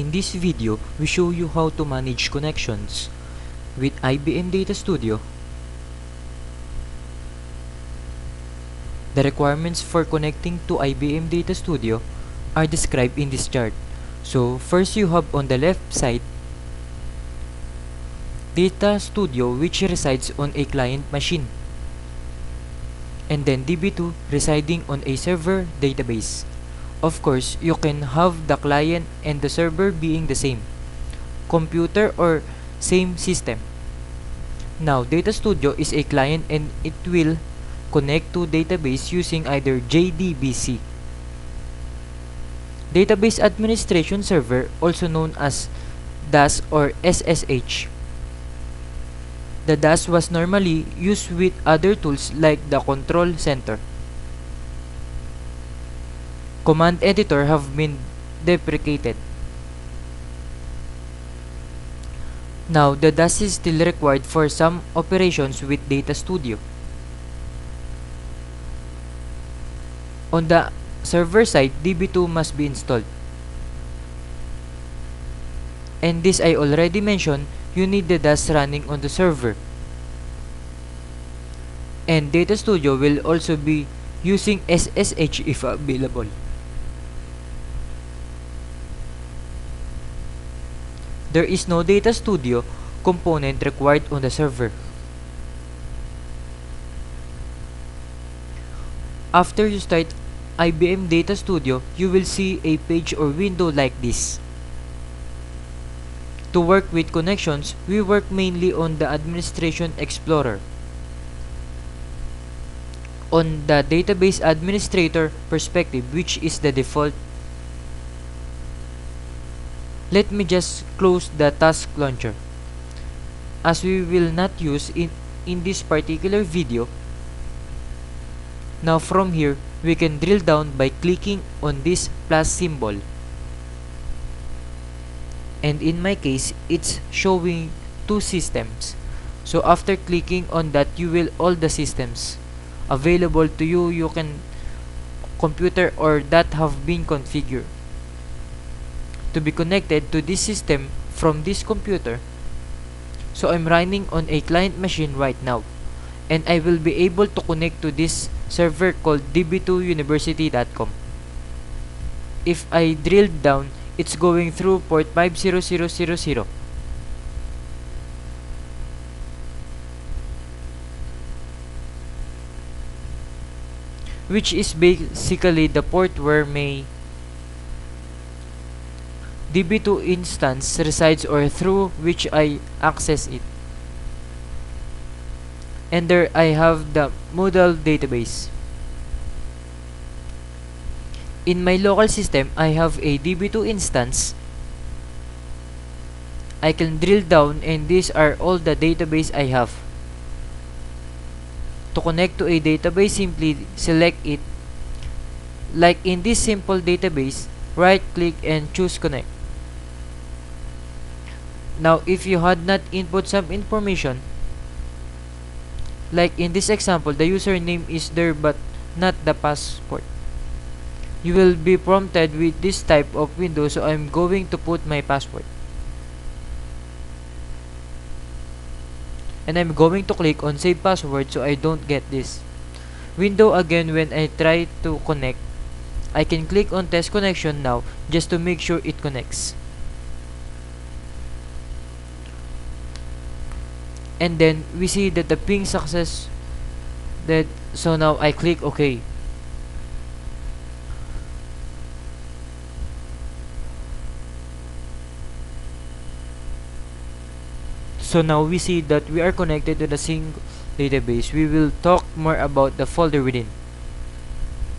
In this video, we show you how to manage connections with IBM Data Studio. The requirements for connecting to IBM Data Studio are described in this chart. So, first you have on the left side, Data Studio which resides on a client machine, and then DB2 residing on a server database. Of course, you can have the client and the server being the same computer or same system. Now, Data Studio is a client and it will connect to database using either JDBC. Database Administration Server, also known as DAS or SSH. The DAS was normally used with other tools like the Control Center. Command editor have been deprecated. Now, the DAS is still required for some operations with Data Studio. On the server side, DB2 must be installed. And this I already mentioned, you need the DAS running on the server. And Data Studio will also be using SSH if available. There is no Data Studio component required on the server. After you start IBM Data Studio, you will see a page or window like this. To work with connections, we work mainly on the Administration Explorer. On the Database Administrator perspective, which is the default, let me just close the task launcher, as we will not use it in this particular video. Now from here, we can drill down by clicking on this plus symbol. And in my case, it's showing two systems. So after clicking on that, you will all the systems available to you. You can computer or that have been configured to be connected to this system from this computer. So I'm running on a client machine right now, and I will be able to connect to this server called db2university.com. If I drill down, it's going through port 50000, which is basically the port where my DB2 instance resides or through which I access it. And there I have the Moodle database. In my local system, I have a DB2 instance. I can drill down and these are all the database I have. To connect to a database, simply select it. Like in this simple database, right click and choose connect. Now, if you had not input some information, like in this example, the username is there but not the password, you will be prompted with this type of window. So I'm going to put my password. And I'm going to click on save password so I don't get this window again when I try to connect. I can click on test connection now just to make sure it connects. And then we see that the ping success that, so now I click OK. So now we see that we are connected to the single database. We will talk more about the folder within.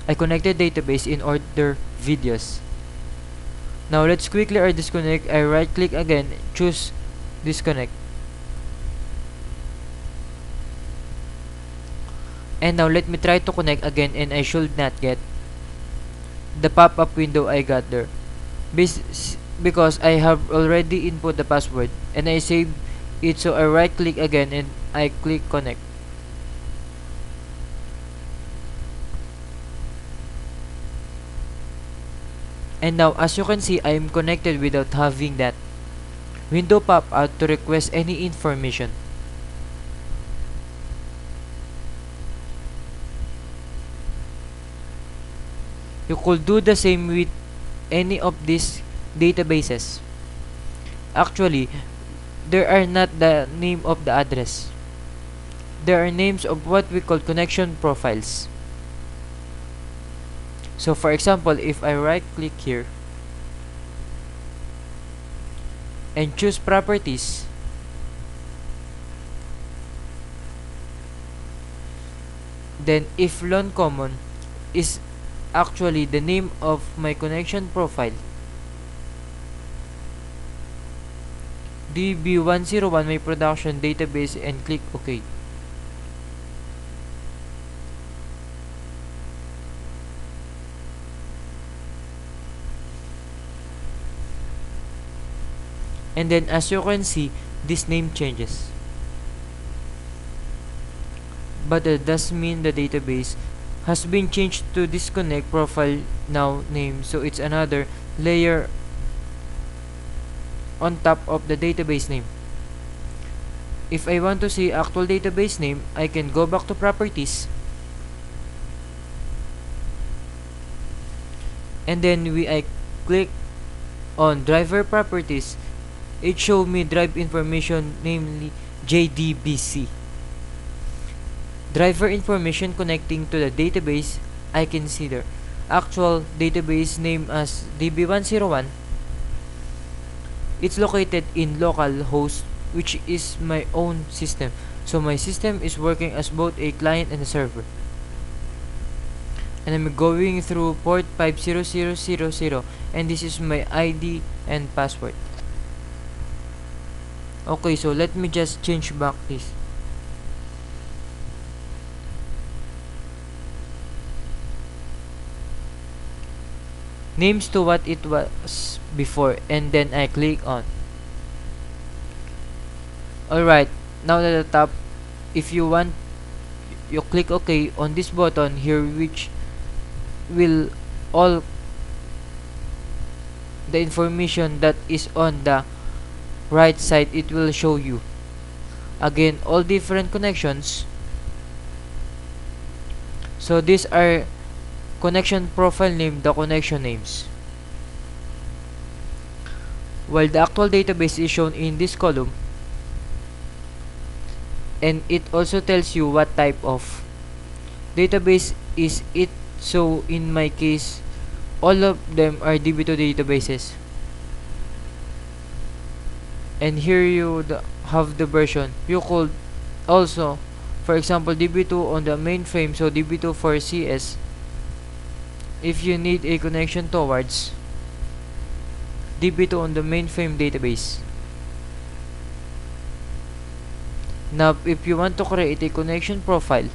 I connected database in order videos. Now let's quickly disconnect. I right click again, choose disconnect. And now let me try to connect again and I should not get the pop-up window I got there. Because I have already input the password and I saved it, so I right click again and I click connect. And now, as you can see, I am connected without having that window pop out to request any information. You could do the same with any of these databases. Actually, there are not the name of the address. There are names of what we call connection profiles. So for example, if I right click here and choose properties, then if loan common is actually the name of my connection profile, DB101 my production database, and click OK. And then as you can see, this name changes. But that does mean the database has been changed to disconnect profile now name, so it's another layer on top of the database name. If I want to see actual database name, I can go back to properties, and then I click on driver properties. It showed me drive information, namely JDBC. Driver information connecting to the database, I consider actual database name as DB101. It's located in local host, which is my own system. So my system is working as both a client and a server. And I'm going through port 50000, and this is my ID and password. Okay, so let me just change back this. Names to what it was before, and then I click on. Alright, now at the top, if you want, you click OK on this button here, which will all the information that is on the right side, it will show you again all different connections. So these are connection profile name, the connection names, while the actual database is shown in this column, and it also tells you what type of database is it. So in my case, all of them are DB2 databases, and here you have the version. You could also, for example, DB2 on the mainframe, so DB2 for CS if you need a connection towards DB2 on the mainframe database. Now if you want to create a connection profile,